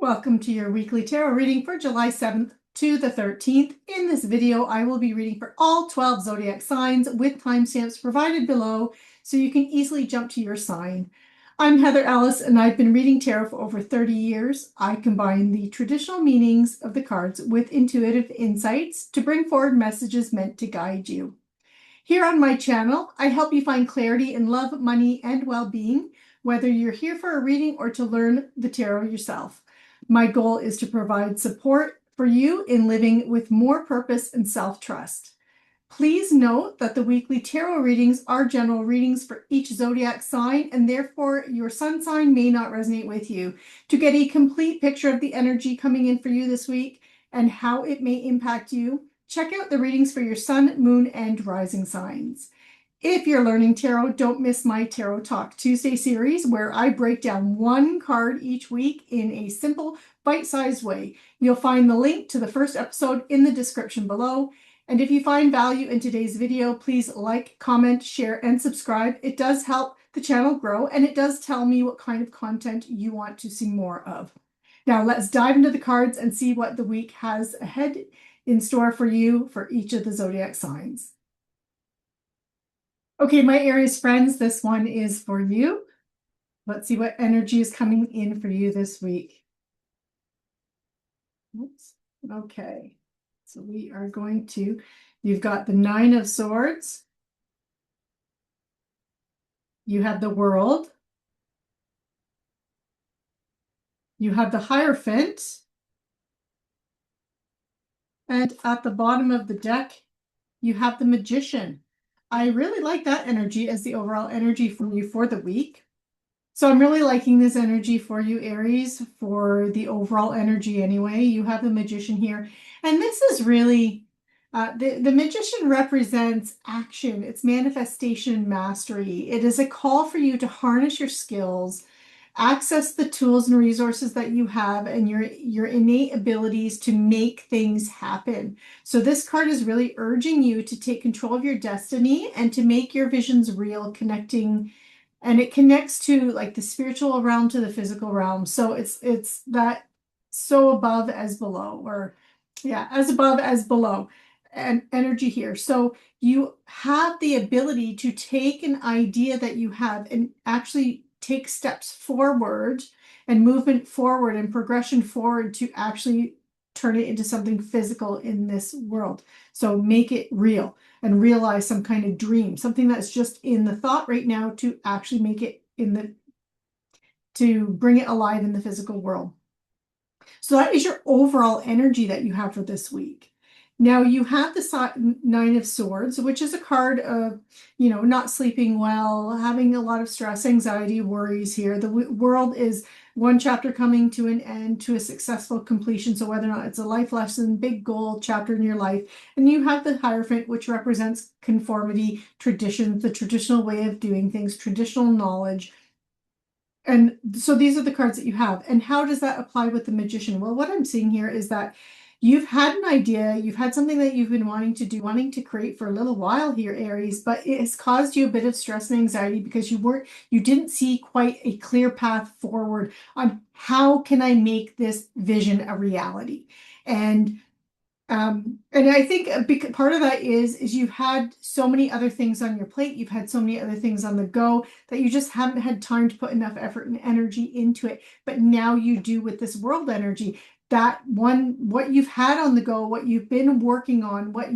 Welcome to your weekly tarot reading for July 7th to the 13th. In this video, I will be reading for all 12 zodiac signs with timestamps provided below so you can easily jump to your sign. I'm Heather Ellis and I've been reading tarot for over 30 years. I combine the traditional meanings of the cards with intuitive insights to bring forward messages meant to guide you. Here on my channel, I help you find clarity in love, money, and well-being, whether you're here for a reading or to learn the tarot yourself. My goal is to provide support for you in living with more purpose and self-trust. Please note that the weekly tarot readings are general readings for each zodiac sign, and therefore your sun sign may not resonate with you. To get a complete picture of the energy coming in for you this week and how it may impact you, check out the readings for your sun, moon, and rising signs. If you're learning tarot, don't miss my Tarot Talk Tuesday series where I break down one card each week in a simple, bite-sized way. You'll find the link to the first episode in the description below. And if you find value in today's video, please like, comment, share, and subscribe. It does help the channel grow, and it does tell me what kind of content you want to see more of. Now let's dive into the cards and see what the week has ahead in store for you for each of the zodiac signs. Okay, my Aries friends, this one is for you. Let's see what energy is coming in for you this week. Oops. Okay, so we are going to, you've got the Nine of Swords. You have the World. You have the Hierophant. And at the bottom of the deck, you have the Magician. I really like that energy as the overall energy for you for the week. So I'm really liking this energy for you, Aries, for the overall energy anyway. You have the Magician here. And this is really, the Magician represents action. It's manifestation mastery. It is a call for you to harness your skills, access the tools and resources that you have and your innate abilities to make things happen. So this card is really urging you to take control of your destiny and to make your visions real, connecting, and it connects to like the spiritual realm to the physical realm. So it's that so above as below, or yeah, as above as below, and energy here. So you have the ability to take an idea that you have and actually take steps forward and movement forward and progression forward to actually turn it into something physical in this world. So make it real and realize some kind of dream, something that's just in the thought right now to actually make it to bring it alive in the physical world. So that is your overall energy that you have for this week. Now you have the Nine of Swords, which is a card of, not sleeping well, having a lot of stress, anxiety, worries here. The World is one chapter coming to an end, to a successful completion. So whether or not it's a life lesson, big goal, chapter in your life. And you have the Hierophant, which represents conformity, tradition, the traditional way of doing things, traditional knowledge. And so these are the cards that you have. And how does that apply with the Magician? Well, what I'm seeing here is that you've had an idea, you've had something that you've been wanting to do, wanting to create for a little while here, Aries, but it has caused you a bit of stress and anxiety because you didn't see quite a clear path forward on how can I make this vision a reality. And I think a big part of that is you've had so many other things on your plate, you've had so many other things on the go that you just haven't had time to put enough effort and energy into it. But now you do with this World energy. That one, what you've had on the go, what you've been working on, what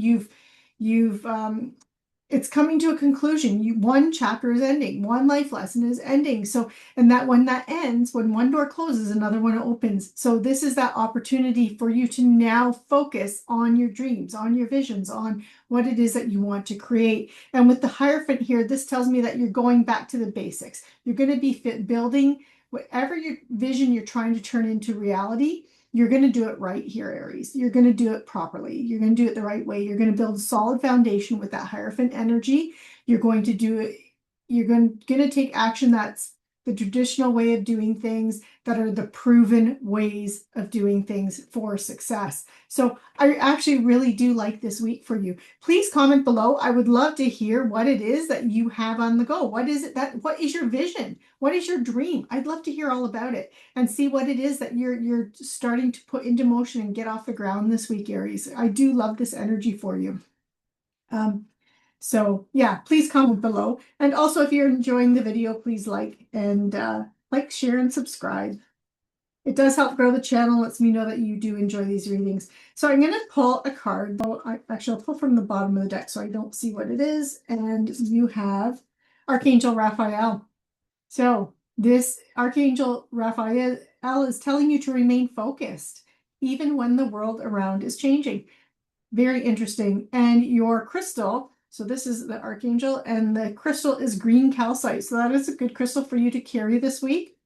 it's coming to a conclusion. One chapter is ending, one life lesson is ending. So, and that when that ends, when one door closes, another one opens. So this is that opportunity for you to now focus on your dreams, on your visions, on what it is that you want to create. And with the Hierophant here, this tells me that you're going back to the basics. You're going to be building whatever your vision you're trying to turn into reality. You're going to do it right here, Aries. You're going to do it properly. You're going to do it the right way. You're going to build a solid foundation with that Hierophant energy. You're going to do it. You're going to take action that's the traditional way of doing things that are the proven ways of doing things for success. So I actually really do like this week for you. Please comment below. I would love to hear what it is that you have on the go. What is your vision? What is your dream? I'd love to hear all about it and see what it is that you're starting to put into motion and get off the ground this week, Aries. I do love this energy for you. So yeah, please comment below. And also if you're enjoying the video, please like, share, and subscribe. It does help grow the channel, lets me know that you do enjoy these readings. So I'm going to pull a card. I'll pull from the bottom of the deck so I don't see what it is. And you have Archangel Raphael. So this Archangel Raphael is telling you to remain focused, even when the world around is changing. Very interesting. And your crystal, so this is the Archangel, and the crystal is green calcite. So that is a good crystal for you to carry this week.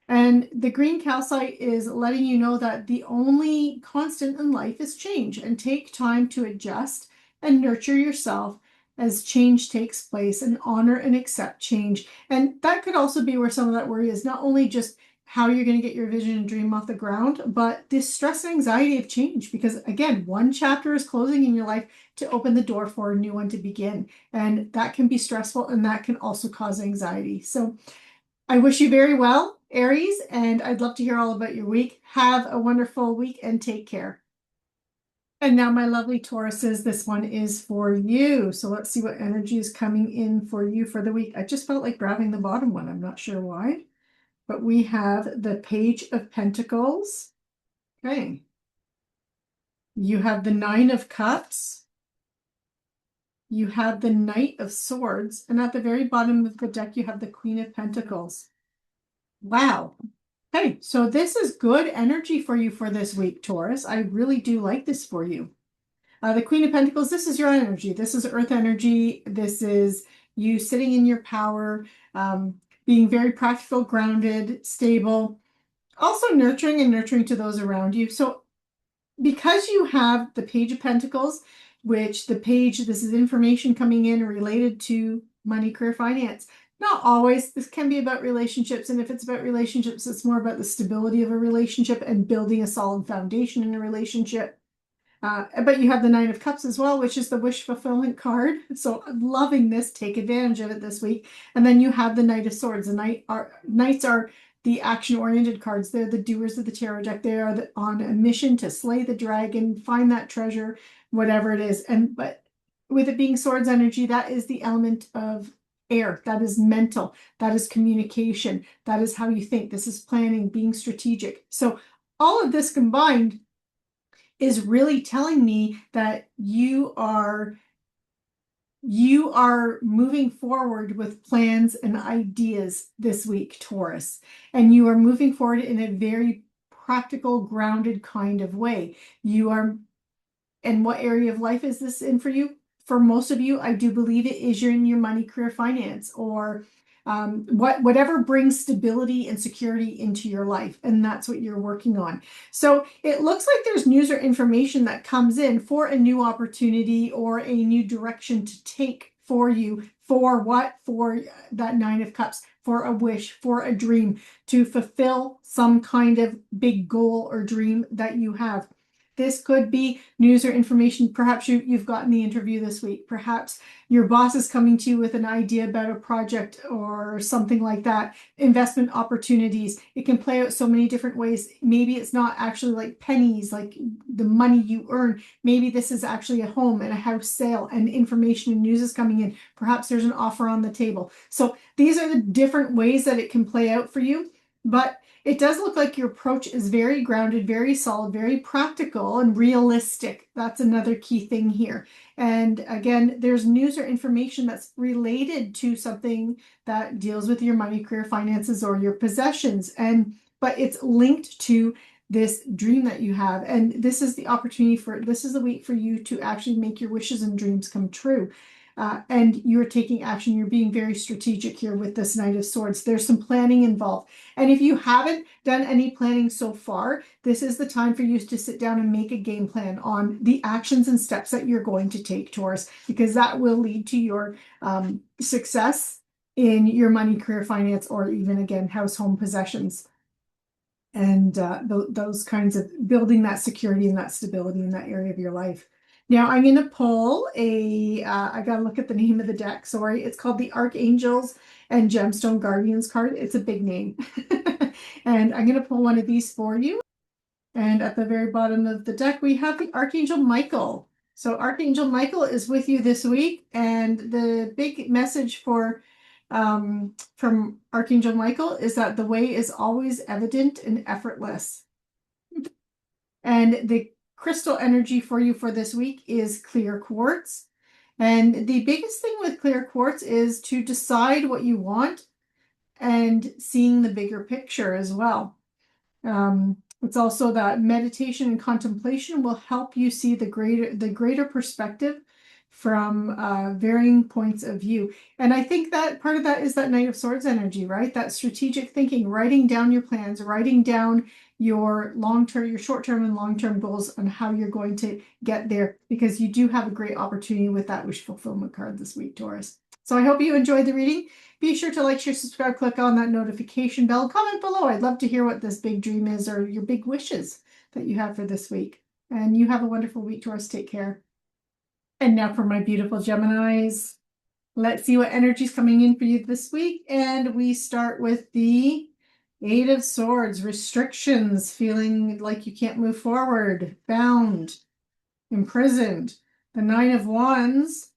And the green calcite is letting you know that the only constant in life is change, and take time to adjust and nurture yourself as change takes place, and honor and accept change. And that could also be where some of that worry is, not only just how you're going to get your vision and dream off the ground, but this stress and anxiety of change, because again, one chapter is closing in your life to open the door for a new one to begin. And that can be stressful, and that can also cause anxiety. So I wish you very well, Aries, and I'd love to hear all about your week. Have a wonderful week and take care. And now, my lovely Tauruses, this one is for you. So let's see what energy is coming in for you for the week. I just felt like grabbing the bottom one. I'm not sure why. But we have the Page of Pentacles. Okay. You have the Nine of Cups. You have the Knight of Swords. And at the very bottom of the deck, you have the Queen of Pentacles. Wow. Okay, so this is good energy for you for this week, Taurus. I really do like this for you. The Queen of Pentacles, this is your energy. This is earth energy. This is you sitting in your power, being very practical, grounded, stable, also nurturing to those around you. So because you have the Page of Pentacles, which this is information coming in related to money, career, finance. Not always. This can be about relationships. And if it's about relationships, it's more about the stability of a relationship and building a solid foundation in a relationship. But you have the Nine of Cups as well, which is the wish fulfillment card. So I'm loving this. Take advantage of it this week. And then you have the Knight of Swords. The Knights are the action-oriented cards. They're the doers of the tarot deck. They are on a mission to slay the dragon, find that treasure, whatever it is. But with it being swords energy, that is the element of air. That is mental. That is communication. That is how you think. This is planning, being strategic. So all of this combined is really telling me that you are moving forward with plans and ideas this week, Taurus, and you are moving forward in a very practical, grounded kind of way. And what area of life is this in for you? For most of you, I do believe it is in your money, career, finance, or whatever brings stability and security into your life, and that's what you're working on. So it looks like there's news or information that comes in for a new opportunity or a new direction to take for you. For what? For that Nine of Cups, for a wish, for a dream, to fulfill some kind of big goal or dream that you have. This could be news or information. Perhaps you've gotten the interview this week. Perhaps your boss is coming to you with an idea about a project or something like that. Investment opportunities. It can play out so many different ways. Maybe it's not actually like pennies, like the money you earn. Maybe this is actually a home and a house sale, and information and news is coming in. Perhaps there's an offer on the table. So these are the different ways that it can play out for you. But it does look like your approach is very grounded, very solid, very practical and realistic. That's another key thing here. And again, there's news or information that's related to something that deals with your money, career, finances, or your possessions. But it's linked to this dream that you have. And this is the this is the week for you to actually make your wishes and dreams come true. And you're taking action. You're being very strategic here with this Knight of Swords. There's some planning involved. And if you haven't done any planning so far, this is the time for you to sit down and make a game plan on the actions and steps that you're going to take, Taurus, because that will lead to your success in your money, career, finance, or even again, house, home, possessions. And those kinds of building that security and that stability in that area of your life. Now I'm going to pull I got to look at the name of the deck. Sorry. It's called the Archangels and Gemstone Guardians card. It's a big name. And I'm going to pull one of these for you. And at the very bottom of the deck, we have the Archangel Michael. So Archangel Michael is with you this week. And the big message from Archangel Michael is that the way is always evident and effortless. And the crystal energy for you for this week is clear quartz. And the biggest thing with clear quartz is to decide what you want and seeing the bigger picture as well. It's also that meditation and contemplation will help you see the greater perspective from varying points of view. And I think that part of that is that Knight of Swords energy, right? That strategic thinking, writing down your plans, writing down your short-term and long-term goals on how you're going to get there, because you do have a great opportunity with that wish fulfillment card this week, Taurus. So I hope you enjoyed the reading. Be sure to like, share, subscribe, click on that notification bell, comment below. I'd love to hear what this big dream is or your big wishes that you have for this week. And you have a wonderful week, Taurus. Take care. And now for my beautiful Geminis. Let's see what energy is coming in for you this week. And we start with the Eight of Swords, restrictions, feeling like you can't move forward, bound, imprisoned. The Nine of Wands,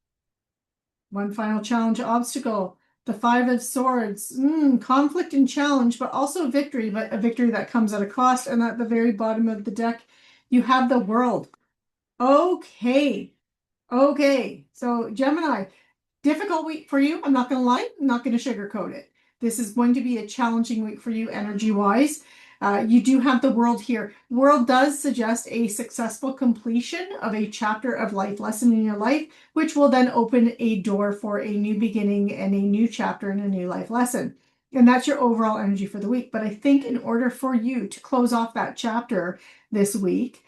one final challenge, obstacle. The Five of Swords, conflict and challenge, but also victory, but a victory that comes at a cost. And at the very bottom of the deck, you have the World. Okay. So Gemini, difficult week for you. I'm not going to lie. I'm not going to sugarcoat it. This is going to be a challenging week for you energy-wise. You do have the World here. World does suggest a successful completion of a chapter of life lesson in your life, which will then open a door for a new beginning and a new chapter and a new life lesson. And that's your overall energy for the week. But I think in order for you to close off that chapter this week,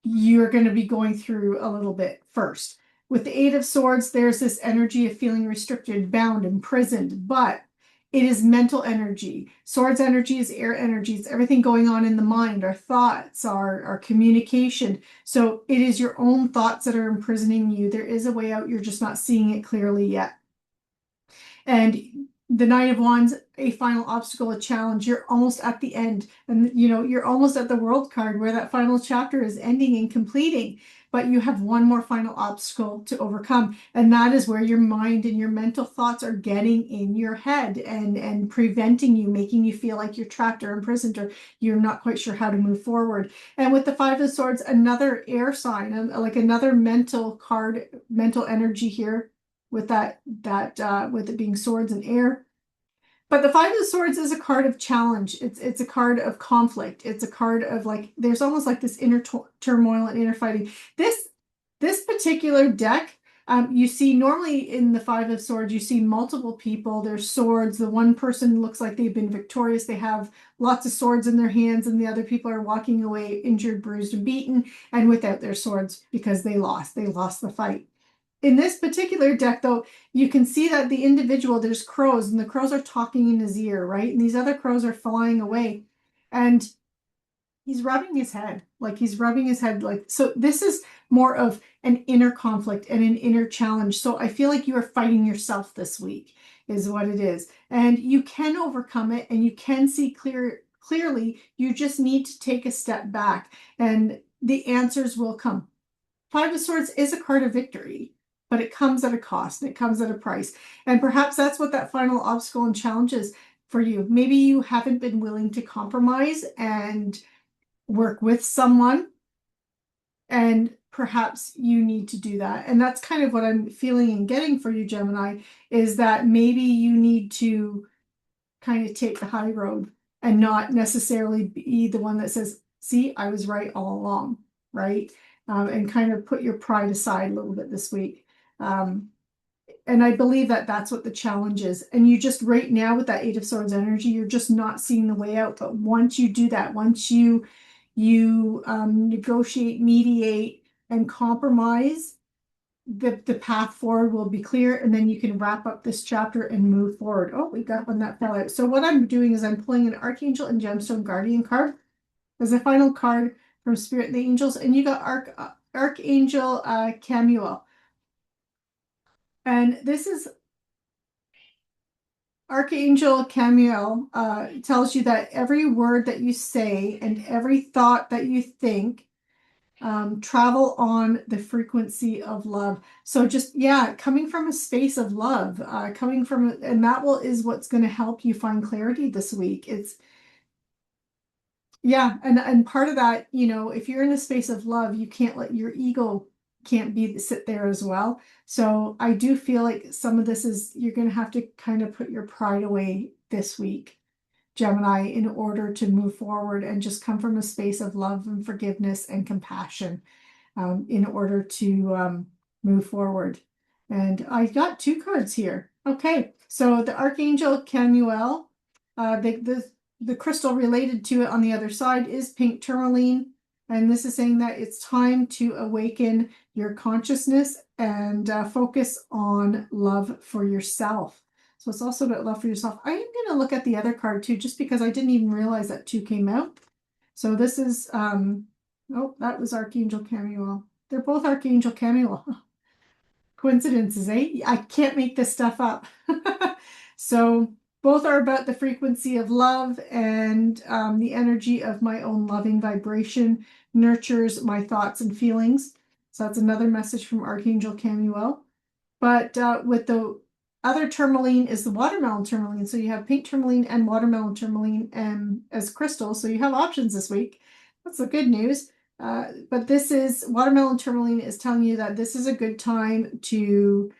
you're going to be going through a little bit first. With the Eight of Swords, there's this energy of feeling restricted, bound, imprisoned, but it is mental energy. Swords energy is air energy. It's everything going on in the mind, our thoughts, our communication. So it is your own thoughts that are imprisoning you. There is a way out. You're just not seeing it clearly yet. And the Nine of Wands, a final obstacle, a challenge. You're almost at the end. And, you're almost at the World card where that final chapter is ending and completing. But you have one more final obstacle to overcome. And that is where your mind and your mental thoughts are getting in your head and preventing you, making you feel like you're trapped or imprisoned or you're not quite sure how to move forward. And with the Five of Swords, another air sign, like another mental card, mental energy here with with it being swords and air. But the Five of Swords is a card of challenge. It's a card of conflict. It's a card of like, there's almost like this inner turmoil and inner fighting. This particular deck, you see normally in the Five of Swords, you see multiple people, there's swords. The one person looks like they've been victorious. They have lots of swords in their hands, and the other people are walking away injured, bruised, and beaten, and without their swords because they lost the fight. In this particular deck, though, you can see that the individual, there's crows, and the crows are talking in his ear, right? And these other crows are flying away. And he's rubbing his head, so this is more of an inner conflict and an inner challenge. So I feel like you are fighting yourself this week is what it is. And you can overcome it and you can see clearly. You just need to take a step back and the answers will come. Five of Swords is a card of victory, but it comes at a cost and it comes at a price. And perhaps that's what that final obstacle and challenge is for you. Maybe you haven't been willing to compromise and work with someone, and perhaps you need to do that. And that's kind of what I'm feeling and getting for you, Gemini, is that maybe you need to kind of take the high road and not necessarily be the one that says, see, I was right all along, right? And kind of put your pride aside a little bit this week. And I believe that that's what the challenge is. And you just right now with that Eight of Swords energy, you're just not seeing the way out. But once you do that, once you negotiate, mediate, and compromise, the path forward will be clear, and then you can wrap up this chapter and move forward. Oh, we got one that fell out. So what I'm doing is I'm pulling an Archangel and Gemstone Guardian card as a final card from Spirit and the Angels, and you got Archangel Camuel. And this is Archangel Camuel tells you that every word that you say and every thought that you think travel on the frequency of love. So just, yeah, coming from a space of love, and that is what's going to help you find clarity this week. Yeah, and part of that, if you're in a space of love, you can't let your ego can't sit there as well. So I do feel like some of this is you're going to have to kind of put your pride away this week, Gemini, in order to move forward and just come from a space of love and forgiveness and compassion in order to move forward. And I got two cards here. Okay, so the Archangel Camuel, the crystal related to it on the other side is pink tourmaline. And this is saying that it's time to awaken your consciousness and focus on love for yourself. So it's also about love for yourself. I am going to look at the other card too, just because I didn't even realize that two came out. So this is, oh, that was Archangel Camuel. They're both Archangel Camuel. Coincidences, eh? I can't make this stuff up. So both are about the frequency of love, and the energy of my own loving vibration nurtures my thoughts and feelings. So that's another message from Archangel Camuel. But with the other tourmaline is the watermelon tourmaline. So you have pink tourmaline and watermelon tourmaline as crystals. So you have options this week. That's the good news. But this is watermelon tourmaline is telling you that this is a good time to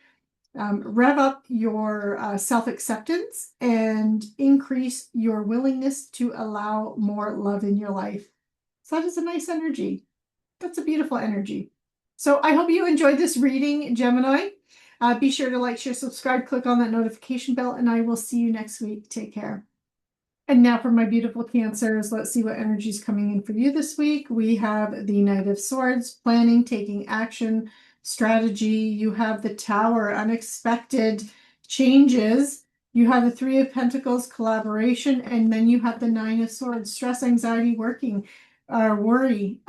rev up your self-acceptance and increase your willingness to allow more love in your life. So that is a nice energy. That's a beautiful energy. So I hope you enjoyed this reading, Gemini. Be sure to like, share, subscribe, click on that notification bell, and I will see you next week. Take care. And now for my beautiful Cancers, let's see what energy is coming in for you this week. We have the Knight of Swords, planning, taking action, strategy. You have the Tower, unexpected changes. You have the Three of Pentacles, collaboration, and then you have the Nine of Swords, stress, anxiety, worry,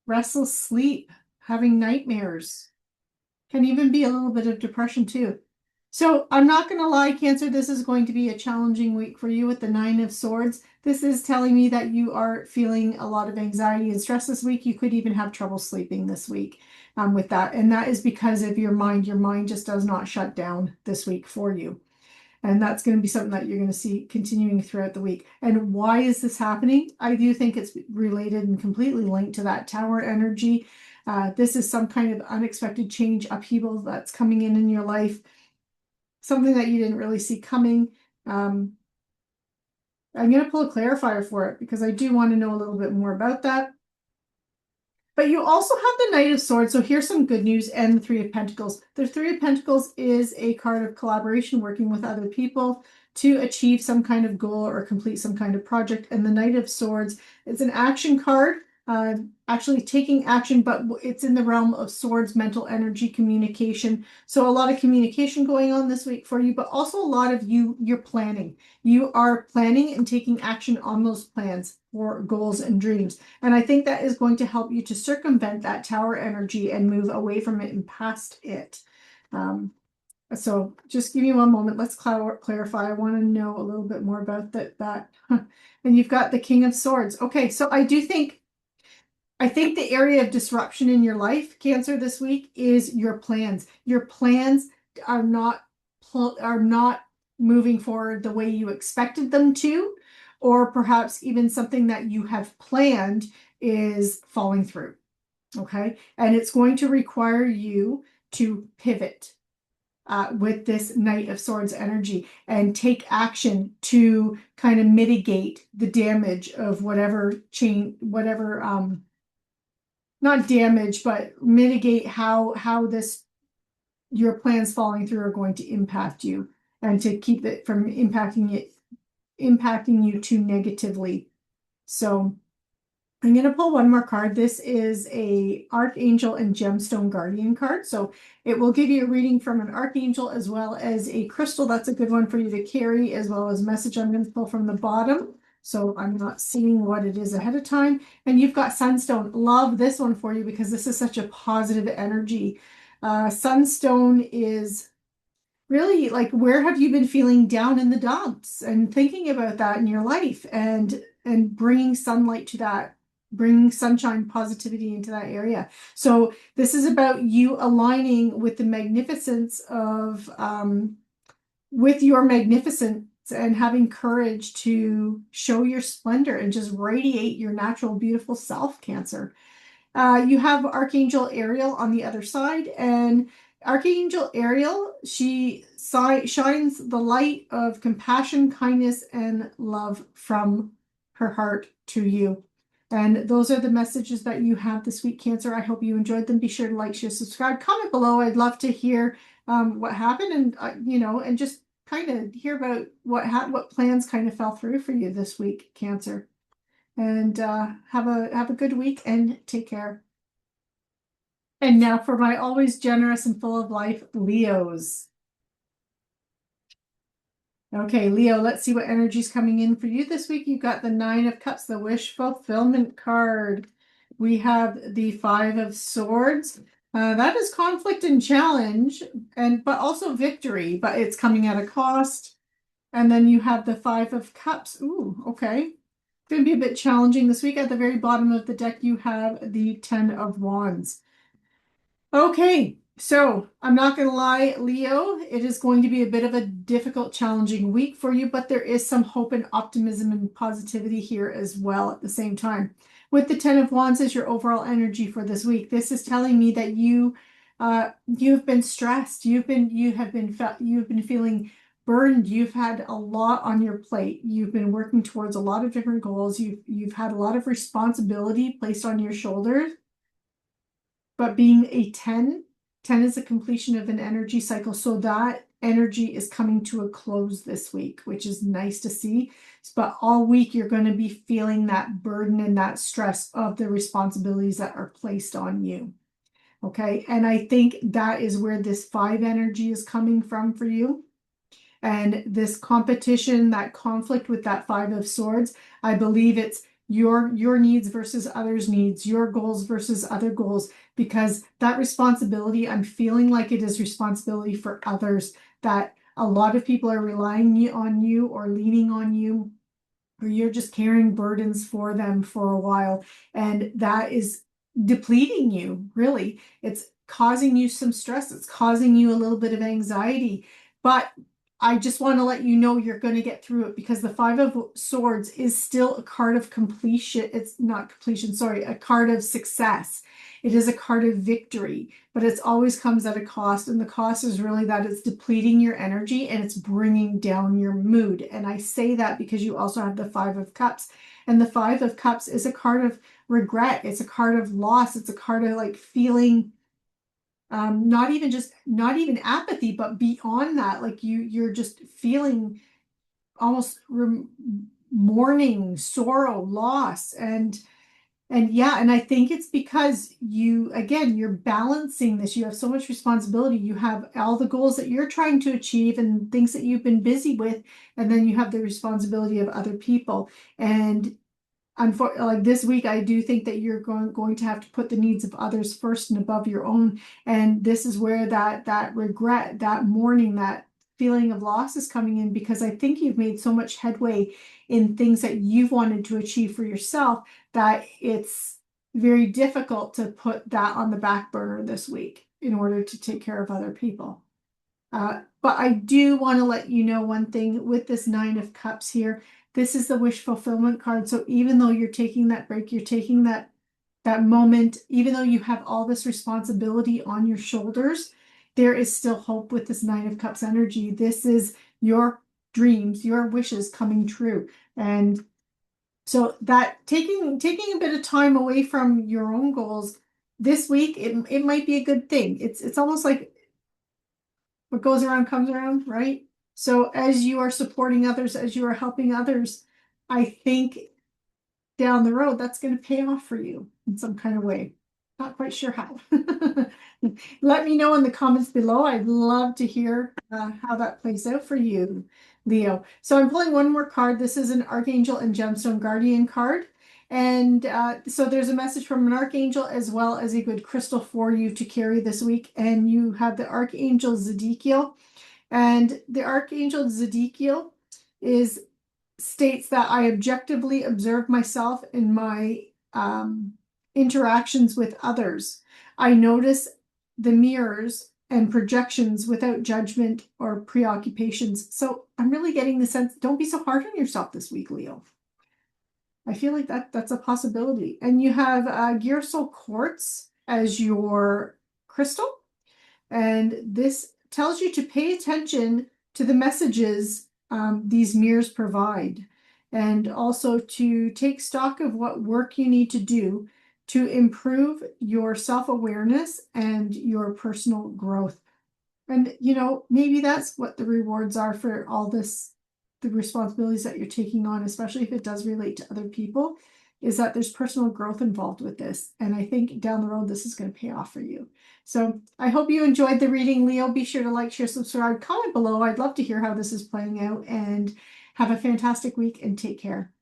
restless sleep, having nightmares. Can even be a little bit of depression too. So I'm not going to lie, Cancer, this is going to be a challenging week for you with the Nine of Swords. This is telling me that you are feeling a lot of anxiety and stress this week. You could even have trouble sleeping this week with that. And that is because of your mind. Your mind just does not shut down this week for you. And that's going to be something that you're going to see continuing throughout the week. And why is this happening? I do think it's related and completely linked to that Tower energy. This is some kind of unexpected change, upheaval that's coming in your life. Something that you didn't really see coming. I'm going to pull a clarifier for it because I do want to know a little bit more about that. But you also have the Knight of Swords. So here's some good news and the Three of Pentacles. The Three of Pentacles is a card of collaboration, working with other people to achieve some kind of goal or complete some kind of project. And the Knight of Swords is an action card, actually taking action, but it's in the realm of swords, mental energy, communication. So a lot of communication going on this week for you, but also a lot of you're planning. You are planning and taking action on those plans for goals and dreams. And I think that is going to help you to circumvent that Tower energy and move away from it and past it. So just give me one moment. Let's clarify. I want to know a little bit more about that. And you've got the King of Swords. Okay, so I think the area of disruption in your life, Cancer, this week is your plans. Your plans are not moving forward the way you expected them to, or perhaps even something that you have planned is falling through. Okay, and it's going to require you to pivot with this Knight of Swords energy and take action to kind of mitigate the damage of whatever not damage, but mitigate how your plans falling through are going to impact you, and to keep it from impacting you too negatively. So I'm going to pull one more card. This is a Archangel and Gemstone Guardian card. So it will give you a reading from an Archangel as well as a crystal. That's a good one for you to carry, as well as message I'm going to pull from the bottom. So I'm not seeing what it is ahead of time. And you've got Sunstone. Love this one for you because this is such a positive energy. Sunstone is really like, where have you been feeling down in the dumps, and thinking about that in your life, and bringing sunlight to that, bringing sunshine, positivity into that area. So this is about you aligning with the magnificence of with your magnificence, and having courage to show your splendor and just radiate your natural beautiful self, Cancer. You have Archangel Ariel on the other side, and Archangel Ariel, she shines the light of compassion, kindness, and love from her heart to you. And those are the messages that you have this week, Cancer. I hope you enjoyed them. Be sure to like, share, subscribe, comment below. I'd love to hear what happened, and and just kind of hear about what plans kind of fell through for you this week, Cancer. And have a good week and take care. And now for my always generous and full of life Leos. Okay, Leo, let's see what energy is coming in for you this week. You've got the Nine of Cups, the wish fulfillment card. We have the Five of Swords. That is conflict and challenge, but also victory, but it's coming at a cost. And then you have the Five of Cups. Ooh, okay. Going to be a bit challenging this week. At the very bottom of the deck, you have the Ten of Wands. Okay, so I'm not going to lie, Leo, it is going to be a bit of a difficult, challenging week for you, but there is some hope and optimism and positivity here as well at the same time. With the Ten of Wands as your overall energy for this week, this is telling me that you've been stressed, you've been feeling burdened, you've had a lot on your plate, you've been working towards a lot of different goals, you've had a lot of responsibility placed on your shoulders. But being a 10 is a completion of an energy cycle. So that energy is coming to a close this week, which is nice to see. But all week, you're going to be feeling that burden and that stress of the responsibilities that are placed on you. Okay. And I think that is where this 5 energy is coming from for you. And this competition, that conflict with that 5 of Swords, I believe it's your needs versus others' needs, your goals versus other goals, because that responsibility, I'm feeling like it is responsibility for others, that a lot of people are relying on you or leaning on you, or you're just carrying burdens for them for a while. And that is depleting you, really. It's causing you some stress. It's causing you a little bit of anxiety. But I just want to let you know you're going to get through it, because the 5 of Swords is still a card of completion. It's not completion, sorry, a card of success. It is a card of victory, but it always comes at a cost. And the cost is really that it's depleting your energy and it's bringing down your mood. And I say that because you also have the 5 of Cups. And the 5 of Cups is a card of regret. It's a card of loss. It's a card of like feeling not even apathy, but beyond that, like you're just feeling almost mourning, sorrow, loss, and yeah, and I think it's because you're balancing this. You have so much responsibility. You have all the goals that you're trying to achieve and things that you've been busy with, and then you have the responsibility of other people. And like this week, I do think that you're going to have to put the needs of others first and above your own. And this is where that regret, that mourning, that feeling of loss is coming in, because I think you've made so much headway in things that you've wanted to achieve for yourself that it's very difficult to put that on the back burner this week in order to take care of other people. But I do want to let you know one thing with this 9 of Cups here. This is the wish fulfillment card. So even though you're taking that break, you're taking that moment, even though you have all this responsibility on your shoulders, there is still hope with this 9 of Cups energy. This is your dreams, your wishes coming true. And so that taking a bit of time away from your own goals this week, it might be a good thing. It's almost like what goes around comes around, right? So as you are supporting others, as you are helping others, I think down the road, that's going to pay off for you in some kind of way. Not quite sure how. Let me know in the comments below. I'd love to hear how that plays out for you, Leo. So I'm pulling one more card. This is an Archangel and Gemstone Guardian card. And so there's a message from an Archangel as well as a good crystal for you to carry this week. And you have the Archangel Zodiac. And the Archangel Zodiac states that I objectively observe myself in my interactions with others. I notice the mirrors and projections without judgment or preoccupations. So I'm really getting the sense, don't be so hard on yourself this week, Leo. I feel like that's a possibility. And you have Girasol Quartz as your crystal. And this tells you to pay attention to the messages these mirrors provide, and also to take stock of what work you need to do to improve your self-awareness and your personal growth. And, you know, maybe that's what the rewards are for all this, the responsibilities that you're taking on, especially if it does relate to other people, is that there's personal growth involved with this. And I think down the road, this is going to pay off for you. So I hope you enjoyed the reading, Leo. Be sure to like, share, subscribe, comment below. I'd love to hear how this is playing out, and have a fantastic week and take care.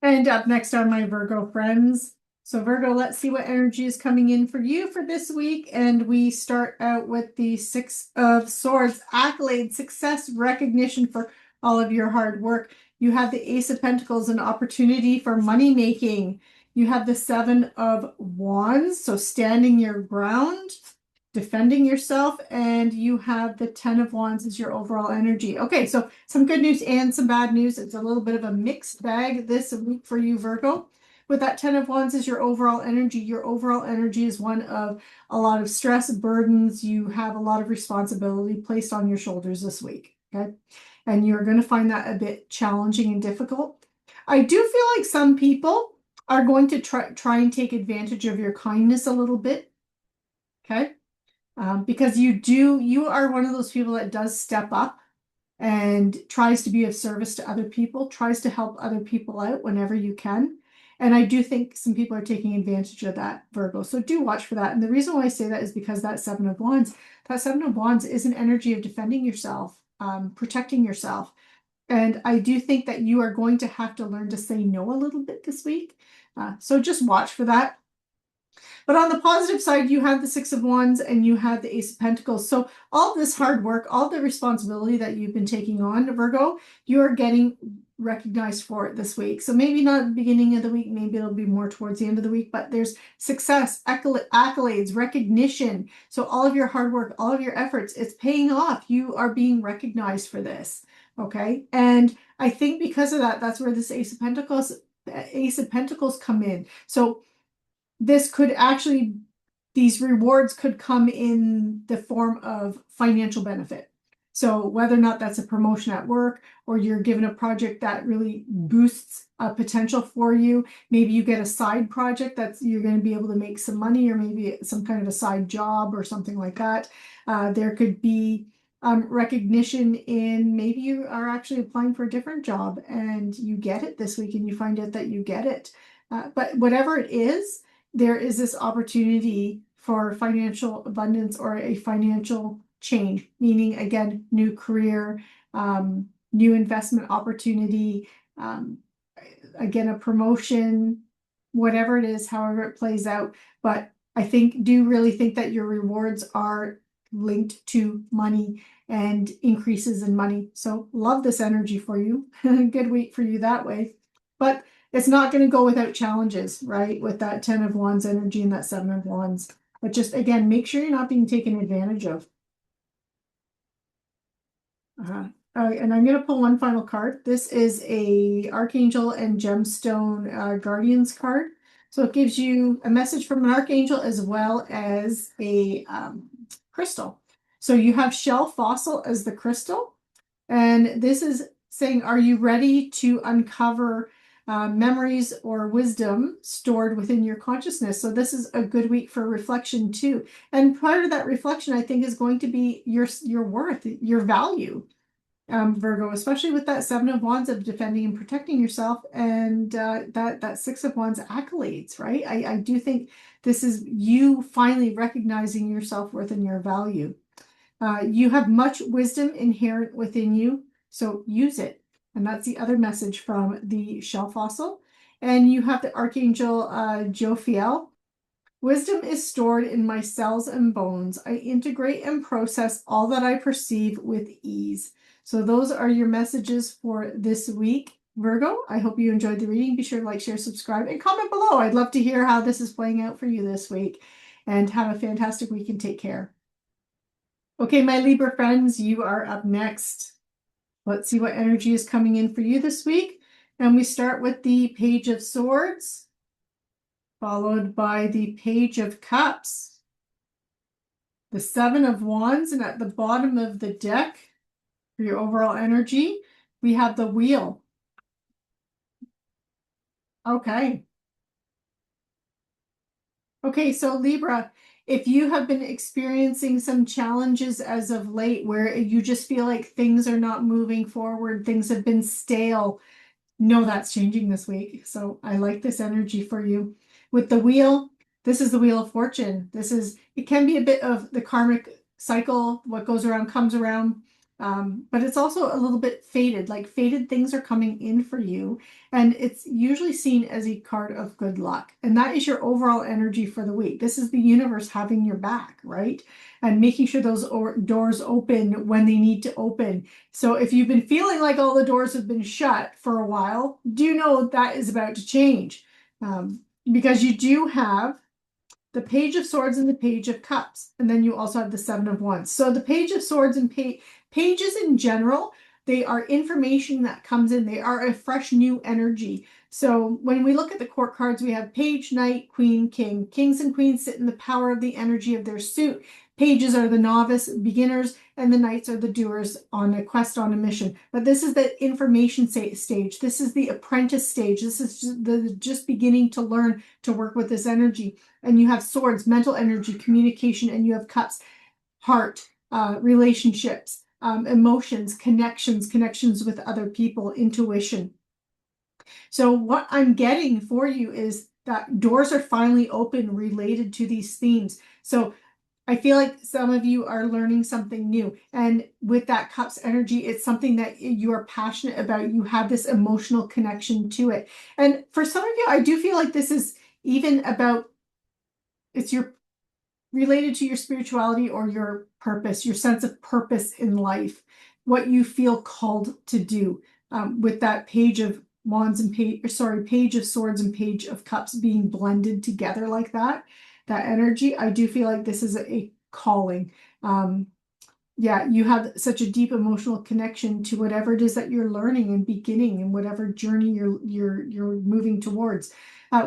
And up next are my Virgo friends. So Virgo, let's see what energy is coming in for you for this week. And we start out with the Six of Swords, accolade, success, recognition for all of your hard work. You have the Ace of Pentacles, an opportunity for money making. You have the Seven of Wands, so standing your ground, defending yourself, and you have the Ten of Wands as your overall energy. Okay, so some good news and some bad news. It's a little bit of a mixed bag this week for you, Virgo. With that Ten of Wands as your overall energy is one of a lot of stress, burdens. You have a lot of responsibility placed on your shoulders this week, okay? And you're going to find that a bit challenging and difficult. I do feel like some people are going to try and take advantage of your kindness a little bit, okay? Because you are one of those people that does step up and tries to be of service to other people, tries to help other people out whenever you can. And I do think some people are taking advantage of that, Virgo. So do watch for that. And the reason why I say that is because that Seven of Wands is an energy of defending yourself, protecting yourself. And I do think that you are going to have to learn to say no a little bit this week. So just watch for that. But on the positive side, you have the Six of Wands and you have the Ace of Pentacles. So all this hard work, all the responsibility that you've been taking on, Virgo, you are getting recognized for it this week. So maybe not at the beginning of the week, maybe it'll be more towards the end of the week, but there's success, accolades, recognition. So all of your hard work, all of your efforts, it's paying off. You are being recognized for this. Okay. And I think because of that, that's where this Ace of Pentacles come in. So this could actually, these rewards could come in the form of financial benefit. So whether or not that's a promotion at work, or you're given a project that really boosts a potential for you, maybe you get a side project that's you're going to be able to make some money, or maybe some kind of a side job or something like that. There could be recognition in, maybe you are actually applying for a different job and you get it this week and you find out that you get it. But whatever it is, there is this opportunity for financial abundance or a financial change, meaning, again, new career, new investment opportunity, again, a promotion, whatever it is, however it plays out. But I do really think that your rewards are linked to money and increases in money. So love this energy for you. Good week for you that way. But it's not going to go without challenges, right? With that Ten of Wands energy and that Seven of Wands. But just, again, make sure you're not being taken advantage of. And I'm going to pull one final card. This is a Archangel and Gemstone Guardians card. So it gives you a message from an Archangel as well as a crystal. So you have Shell Fossil as the crystal. And this is saying, are you ready to uncover memories or wisdom stored within your consciousness? So this is a good week for reflection too. And part of that reflection, I think, is going to be your worth, your value. Virgo, especially with that Seven of Wands of defending and protecting yourself, and that Six of Wands accolades, right? I do think this is you finally recognizing your self-worth and your value. You have much wisdom inherent within you, so use it. And that's the other message from the shell fossil. And you have the Archangel Jophiel. Wisdom is stored in my cells and bones. I integrate and process all that I perceive with ease. So those are your messages for this week, Virgo. I hope you enjoyed the reading. Be sure to like, share, subscribe, and comment below. I'd love to hear how this is playing out for you this week. And have a fantastic week and take care. Okay, my Libra friends, you are up next. Let's see what energy is coming in for you this week. And we start with the Page of Swords, followed by the Page of Cups, the Seven of Wands, and at the bottom of the deck, for your overall energy, we have the Wheel. Okay. Okay, so Libra, if you have been experiencing some challenges as of late where you just feel like things are not moving forward, things have been stale, no, that's changing this week. So I like this energy for you. With the Wheel, this is the Wheel of Fortune. It can be a bit of the karmic cycle, what goes around comes around. But it's also a little bit fated, like fated things are coming in for you. And it's usually seen as a card of good luck. And that is your overall energy for the week. This is the universe having your back, right? And making sure those doors open when they need to open. So if you've been feeling like all the doors have been shut for a while, do know that is about to change. Because you do have the Page of Swords and the Page of Cups. And then you also have the Seven of Wands. So the Page of Swords and pages in general, they are information that comes in. They are a fresh new energy. So when we look at the court cards, we have Page, Knight, Queen, King. Kings and queens sit in the power of the energy of their suit. Pages are the novice beginners, and the knights are the doers on a quest, on a mission. But this is the information stage. This is the apprentice stage. This is just beginning to learn to work with this energy. And you have swords, mental energy, communication, and you have cups, heart, relationships, emotions, connections with other people, intuition. So what I'm getting for you is that doors are finally open related to these themes. So I feel like some of you are learning something new. And with that Cups energy, it's something that you are passionate about. You have this emotional connection to it. And for some of you, I do feel like this is even about, it's related to your spirituality or your purpose, your sense of purpose in life, what you feel called to do. With that Page of Wands and Page of Swords and Page of Cups being blended together like that energy, I do feel like this is a calling. Yeah, you have such a deep emotional connection to whatever it is that you're learning and beginning and whatever journey you're moving towards.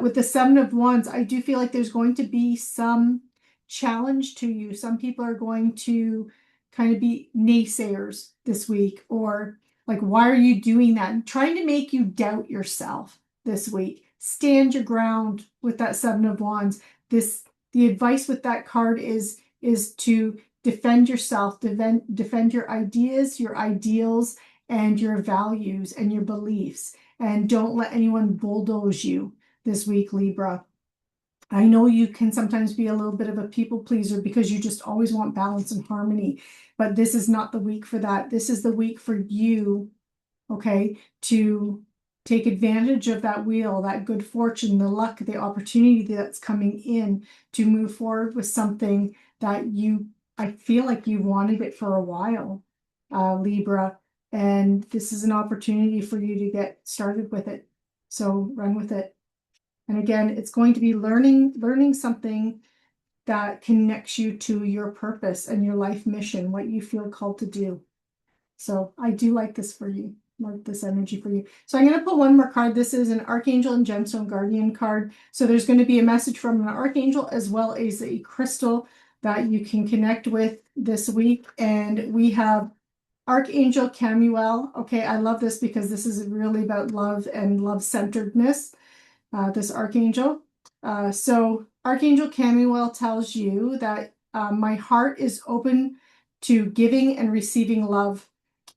With the Seven of Wands, I do feel like there's going to be some challenge to you. Some people are going to kind of be naysayers this week, or like, why are you doing that? And trying to make you doubt yourself this week. Stand your ground with that Seven of Wands. The advice with that card is to defend yourself, defend your ideas, your ideals, and your values and your beliefs. And don't let anyone bulldoze you this week, Libra. I know you can sometimes be a little bit of a people pleaser because you just always want balance and harmony, but this is not the week for that. This is the week for you, okay, to take advantage of that wheel, that good fortune, the luck, the opportunity that's coming in to move forward with something that I feel like you wanted it for a while, Libra, and this is an opportunity for you to get started with it. So run with it. And again, it's going to be learning something that connects you to your purpose and your life mission, what you feel called to do. So I do like this for you, like this energy for you. So I'm going to pull one more card. This is an Archangel and Gemstone Guardian card. So there's going to be a message from an Archangel as well as a crystal that you can connect with this week. And we have Archangel Camuel. Okay, I love this because this is really about love and love-centeredness, this Archangel. So Archangel Camuel tells you that my heart is open to giving and receiving love.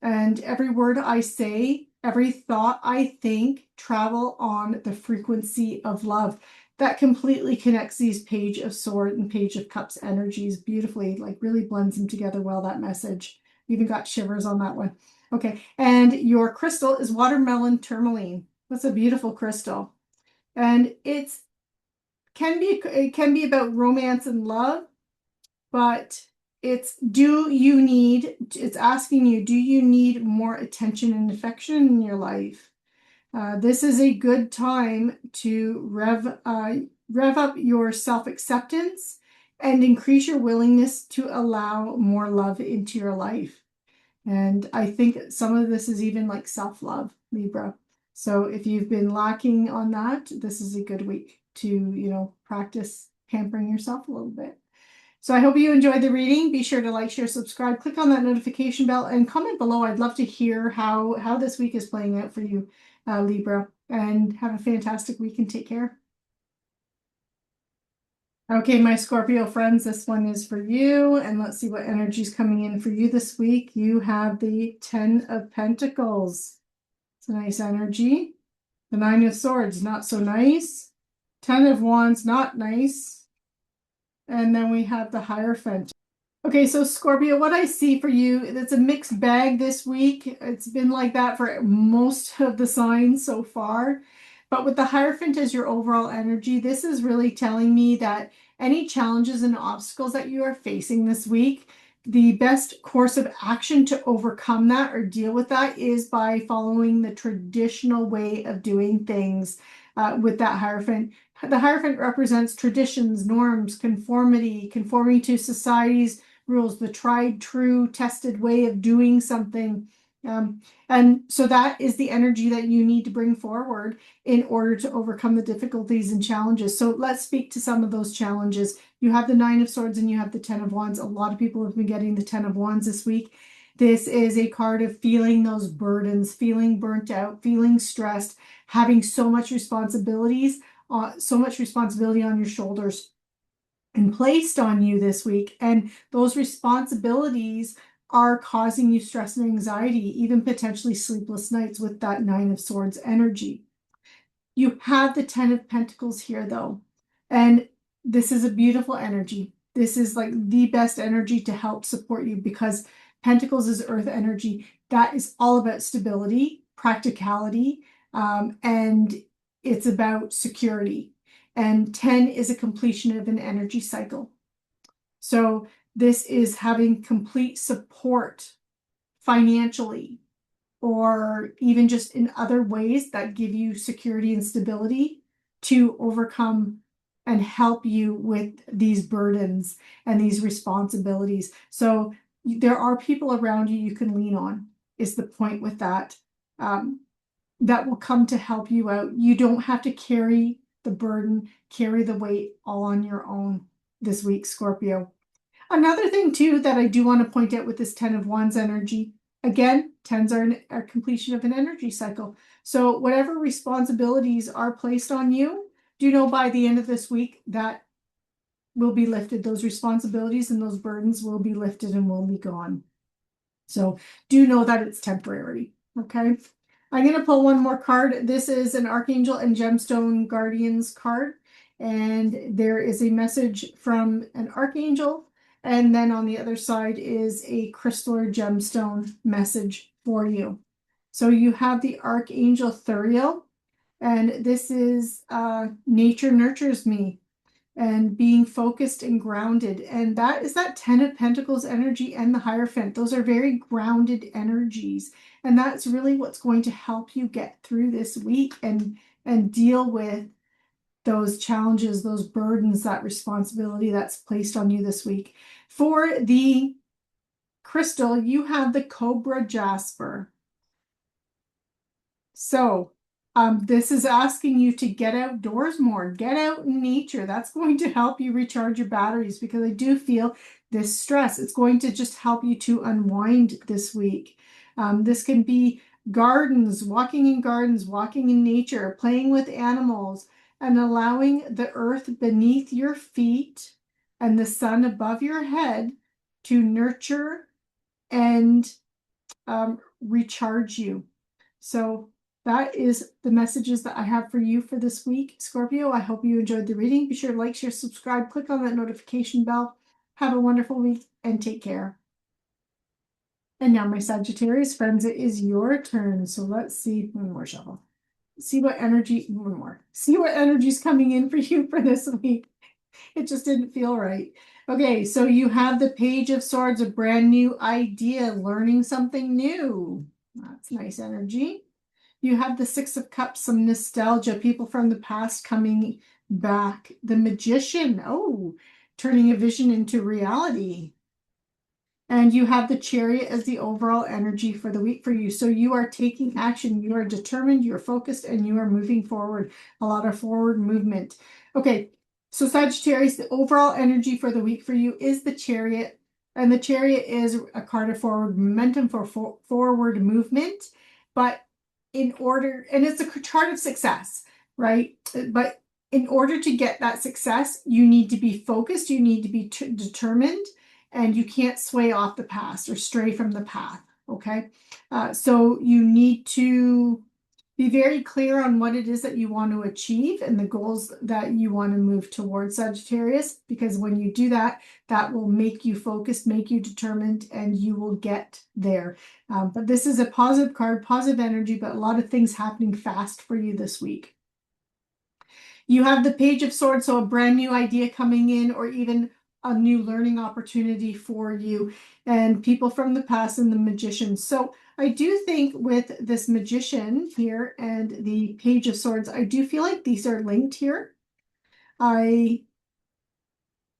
And every word I say, every thought I think, travel on the frequency of love. That completely connects these Page of Swords and Page of Cups energies beautifully, like really blends them together well, that message. Even got shivers on that one. Okay, and your crystal is watermelon tourmaline. That's a beautiful crystal. And it can be about romance and love, but it's asking you, do you need more attention and affection in your life? This is a good time to rev up your self-acceptance and increase your willingness to allow more love into your life. And I think some of this is even like self-love, Libra. So if you've been lacking on that, this is a good week to, practice pampering yourself a little bit. So I hope you enjoyed the reading. Be sure to like, share, subscribe, click on that notification bell, and comment below. I'd love to hear how this week is playing out for you, Libra. And have a fantastic week and take care. Okay, my Scorpio friends, this one is for you. And let's see what energy is coming in for you this week. You have the 10 of Pentacles. It's a nice energy. The 9 of Swords, not so nice. 10 of Wands, not nice. And then we have the Hierophant. Okay, so Scorpio, what I see for you, it's a mixed bag this week. It's been like that for most of the signs so far. But with the Hierophant as your overall energy, this is really telling me that any challenges and obstacles that you are facing this week, the best course of action to overcome that or deal with that is by following the traditional way of doing things with that Hierophant. The Hierophant represents traditions, norms, conforming to society's rules, the tried, true, tested way of doing something. And so that is the energy that you need to bring forward in order to overcome the difficulties and challenges. So let's speak to some of those challenges. You have the 9 of Swords and you have the 10 of Wands. A lot of people have been getting the 10 of Wands this week. This is a card of feeling those burdens, feeling burnt out, feeling stressed, having so much responsibility on your shoulders and placed on you this week. And those responsibilities are causing you stress and anxiety, even potentially sleepless nights with that 9 of Swords energy. You have the 10 of Pentacles here though. And this is a beautiful energy. This is like the best energy to help support you because Pentacles is earth energy. That is all about stability, practicality, and it's about security. And 10 is a completion of an energy cycle. So this is having complete support financially or even just in other ways that give you security and stability to overcome and help you with these burdens and these responsibilities. So there are people around you can lean on, is the point with that. That will come to help you out. You don't have to carry the burden, carry the weight all on your own this week, Scorpio. Another thing too that I do want to point out with this 10 of Wands energy, again, 10s are a completion of an energy cycle. So whatever responsibilities are placed on you, do know by the end of this week that will be lifted. Those responsibilities and those burdens will be lifted and will be gone. So do know that it's temporary, okay? I'm going to pull one more card. This is an Archangel and Gemstone Guardians card. And there is a message from an Archangel. And then on the other side is a crystal or gemstone message for you. So you have the Archangel Thuriel. And this is nature nurtures me. And being focused and grounded. And that is that 10 of Pentacles energy and the Hierophant. Those are very grounded energies. And that's really what's going to help you get through this week and deal with those challenges, those burdens, that responsibility that's placed on you this week. For the crystal, you have the Cobra Jasper. So this is asking you to get outdoors more, get out in nature. That's going to help you recharge your batteries because I do feel this stress. It's going to just help you to unwind this week. This can be gardens, walking in nature, playing with animals, and allowing the earth beneath your feet and the sun above your head to nurture and recharge you. So that is the messages that I have for you for this week, Scorpio. I hope you enjoyed the reading. Be sure to like, share, subscribe, click on that notification bell. Have a wonderful week and take care. And now, my Sagittarius friends, it is your turn. So let's see, one more shuffle. See what energy, one more. See what energy's coming in for you for this week. It just didn't feel right. Okay, so you have the Page of Swords, a brand new idea, learning something new. That's nice energy. You have the Six of Cups, some nostalgia, people from the past coming back. The Magician, oh, turning a vision into reality. And you have the Chariot as the overall energy for the week for you. So you are taking action, you are determined, you're focused, and you are moving forward. A lot of forward movement. Okay, so Sagittarius, the overall energy for the week for you is the Chariot. And the Chariot is a card of forward momentum for forward movement. But in order, and it's a chart of success, right? But in order to get that success, you need to be focused, you need to be determined, and you can't sway off the past or stray from the path, okay? So you need to be very clear on what it is that you want to achieve and the goals that you want to move towards, Sagittarius, because when you do that, that will make you focused, make you determined, and you will get there. But this is a positive card, positive energy, but a lot of things happening fast for you this week. You have the Page of Swords, so a brand new idea coming in, or even a new learning opportunity for you, and people from the past, and the Magician. So I do think with this Magician here and the Page of Swords, I do feel like these are linked here. The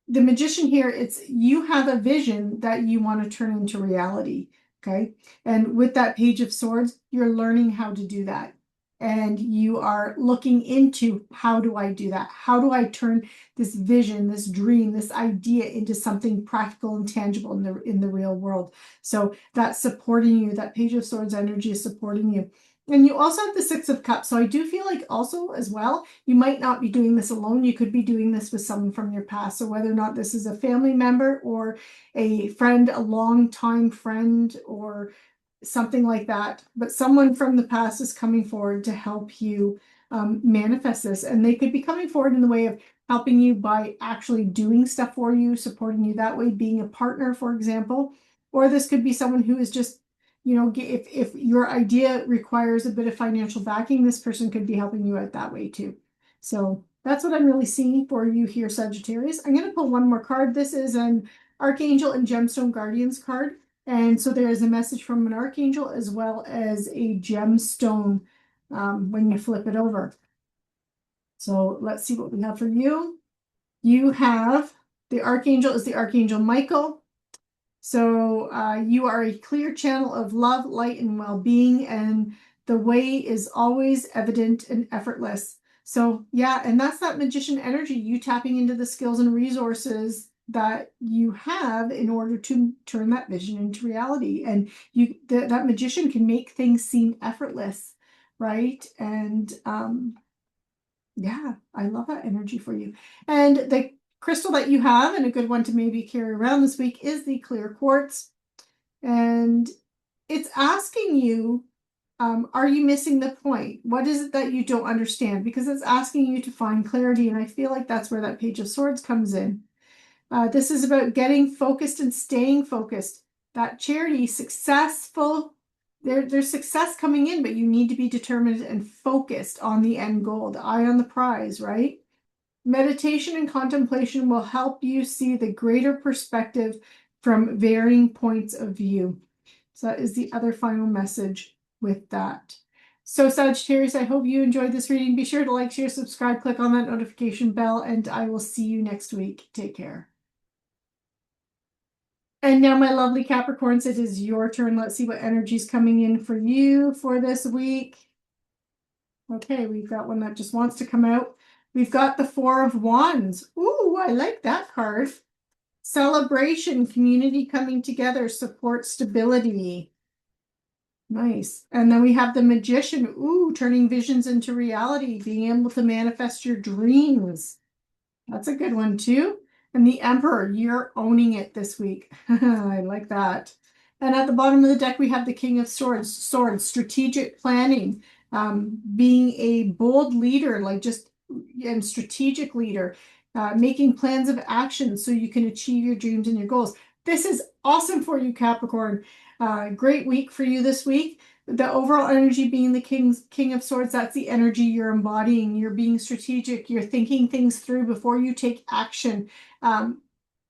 Magician here, it's you have a vision that you want to turn into reality, okay? And with that Page of Swords, you're learning how to do that. And you are looking into, how do I do that? How do I turn this vision, this dream, this idea into something practical and tangible in the real world? So that's supporting you. That Page of Swords energy is supporting you. And you also have the Six of Cups. So I do feel like also as well, you might not be doing this alone. You could be doing this with someone from your past. So whether or not this is a family member or a friend, a longtime friend, or something like that, but someone from the past is coming forward to help you manifest this. And they could be coming forward in the way of helping you by actually doing stuff for you, supporting you that way, being a partner, for example. Or this could be someone who is just, you know, if your idea requires a bit of financial backing, this person could be helping you out that way too. So that's what I'm really seeing for you here, Sagittarius. I'm going to pull one more card. This is an Archangel and Gemstone Guardians card. And so there is a message from an archangel as well as a gemstone when you flip it over. So let's see what we have for you. You have the archangel is the Archangel Michael. So you are a clear channel of love, light, and well-being, and the way is always evident and effortless. So yeah, and that's that Magician energy, you tapping into the skills and resources that you have in order to turn that vision into reality. And that Magician can make things seem effortless, right? And yeah, I love that energy for you. And the crystal that you have, and a good one to maybe carry around this week, is the clear quartz. And it's asking you, are you missing the point? What is it that you don't understand? Because it's asking you to find clarity. And I feel like that's where that Page of Swords comes in. This is about getting focused and staying focused. That Charity, successful, there's success coming in, but you need to be determined and focused on the end goal, the eye on the prize, right? Meditation and contemplation will help you see the greater perspective from varying points of view. So that is the other final message with that. So Sagittarius, I hope you enjoyed this reading. Be sure to like, share, subscribe, click on that notification bell, and I will see you next week. Take care. And now, my lovely Capricorns, it is your turn. Let's see what energy is coming in for you for this week. Okay, we've got one that just wants to come out. We've got the Four of Wands. Ooh, I like that card. Celebration, community coming together, support, stability. Nice. And then we have the Magician. Ooh, turning visions into reality, being able to manifest your dreams. That's a good one too. And the Emperor, you're owning it this week. I like that. And at the bottom of the deck, we have the King of Swords, strategic planning, being a bold leader, like just and strategic leader, making plans of action so you can achieve your dreams and your goals. This is awesome for you, Capricorn. Great week for you this week. The overall energy being the King of Swords, that's the energy you're embodying. You're being strategic. You're thinking things through before you take action. And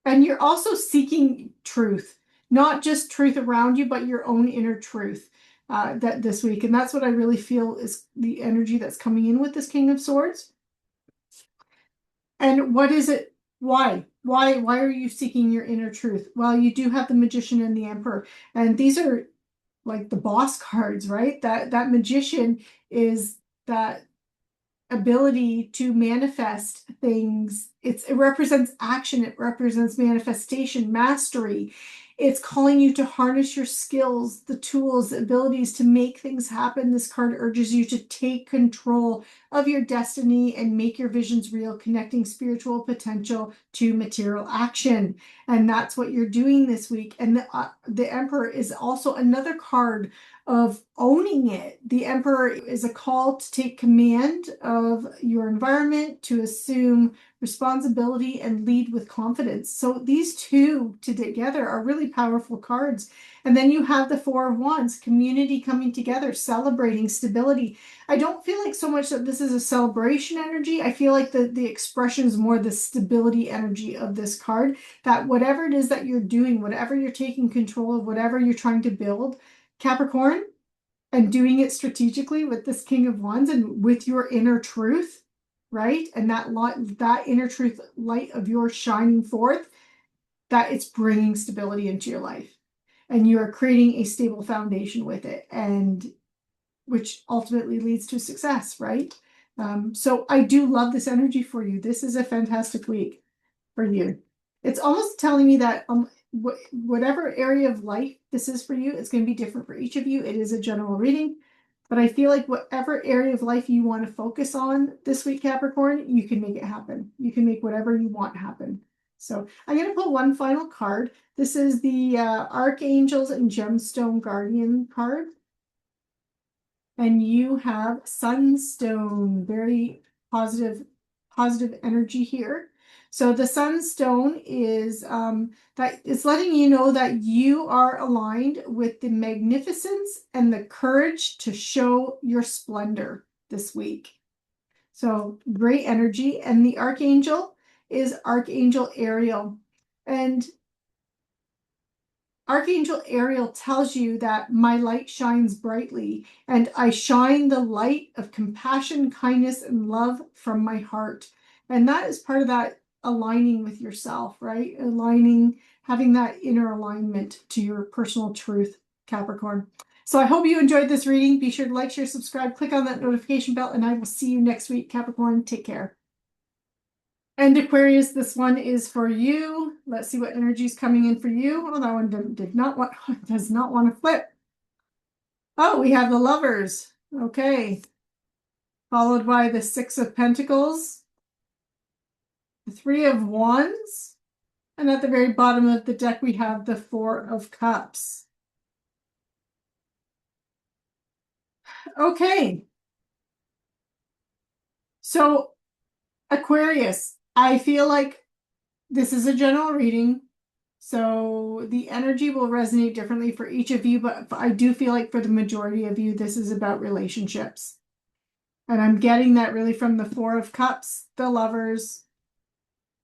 you're also seeking truth, not just truth around you, but your own inner truth that this week. And that's what I really feel is the energy that's coming in with this King of Swords. And what is it? Why? Why are you seeking your inner truth? Well, you do have the Magician and the Emperor, and these are like the boss cards, right? That Magician is that ability to manifest things. It represents action. It represents manifestation, mastery. It's calling you to harness your skills, the tools, the abilities to make things happen. This card urges you to take control of your destiny and make your visions real, connecting spiritual potential to material action. And that's what you're doing this week. And the Emperor is also another card of owning it. The Emperor is a call to take command of your environment, to assume responsibility and lead with confidence. So these two together are really powerful cards. And then you have the Four of Wands, community coming together, celebrating stability. I don't feel like so much that this is a celebration energy. I feel like the expression is more the stability energy of this card, that whatever it is that you're doing, whatever you're taking control of, whatever you're trying to build, Capricorn, and doing it strategically with this King of Wands and with your inner truth, right? And that inner truth light of yours shining forth, that it's bringing stability into your life. And you are creating a stable foundation with it, and which ultimately leads to success, right? So I do love this energy for you. This is a fantastic week for you. It's almost telling me that whatever area of life this is for you, it's going to be different for each of you. It is a general reading, but I feel like whatever area of life you want to focus on this week, Capricorn, you can make it happen. You can make whatever you want happen. So I'm going to pull one final card. This is the Archangels and Gemstone Guardian card. And you have Sunstone, very positive energy here. So the Sunstone is that it's letting you know that you are aligned with the magnificence and the courage to show your splendor this week. So great energy. And the Archangel is Archangel Ariel. And Archangel Ariel tells you that my light shines brightly, and I shine the light of compassion, kindness, and love from my heart. And that is part of that aligning with yourself, right? Aligning, having that inner alignment to your personal truth, Capricorn. So I hope you enjoyed this reading. Be sure to like, share, subscribe, click on that notification bell, and I will see you next week, Capricorn. Take care. And Aquarius, this one is for you. Let's see what energy is coming in for you. Oh, that one does not want to flip. Oh, we have the Lovers. Okay. Followed by the Six of Pentacles, the Three of Wands, and at the very bottom of the deck, we have the Four of Cups. Okay. So, Aquarius, I feel like this is a general reading, so the energy will resonate differently for each of you, but I do feel like for the majority of you, this is about relationships. And I'm getting that really from the Four of Cups, the Lovers,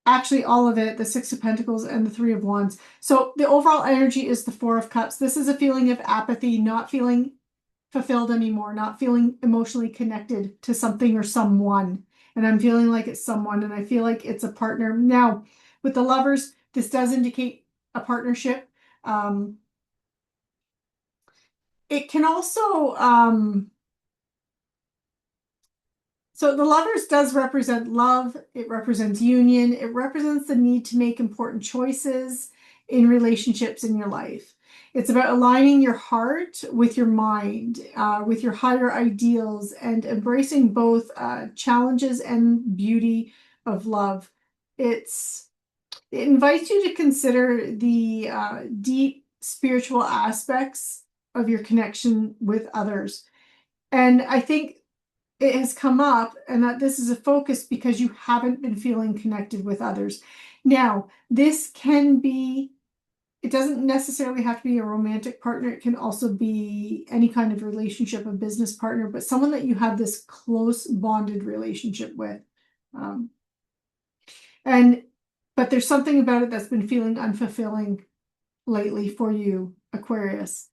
actually all of it, the Six of Pentacles and the Three of Wands. So the overall energy is the Four of Cups. This is a feeling of apathy, not feeling fulfilled anymore, not feeling emotionally connected to something or someone. And I'm feeling like it's someone, and I feel like it's a partner. Now, with the Lovers, this does indicate a partnership. It can also, so the Lovers does represent love. It represents union. It represents the need to make important choices in relationships in your life. It's about aligning your heart with your mind, with your higher ideals, and embracing both challenges and beauty of love. It invites you to consider the deep spiritual aspects of your connection with others. And I think it has come up and that this is a focus because you haven't been feeling connected with others. Now, this can be, it doesn't necessarily have to be a romantic partner. It can also be any kind of relationship, a business partner, but someone that you have this close bonded relationship with. But there's something about it that's been feeling unfulfilling lately for you, Aquarius.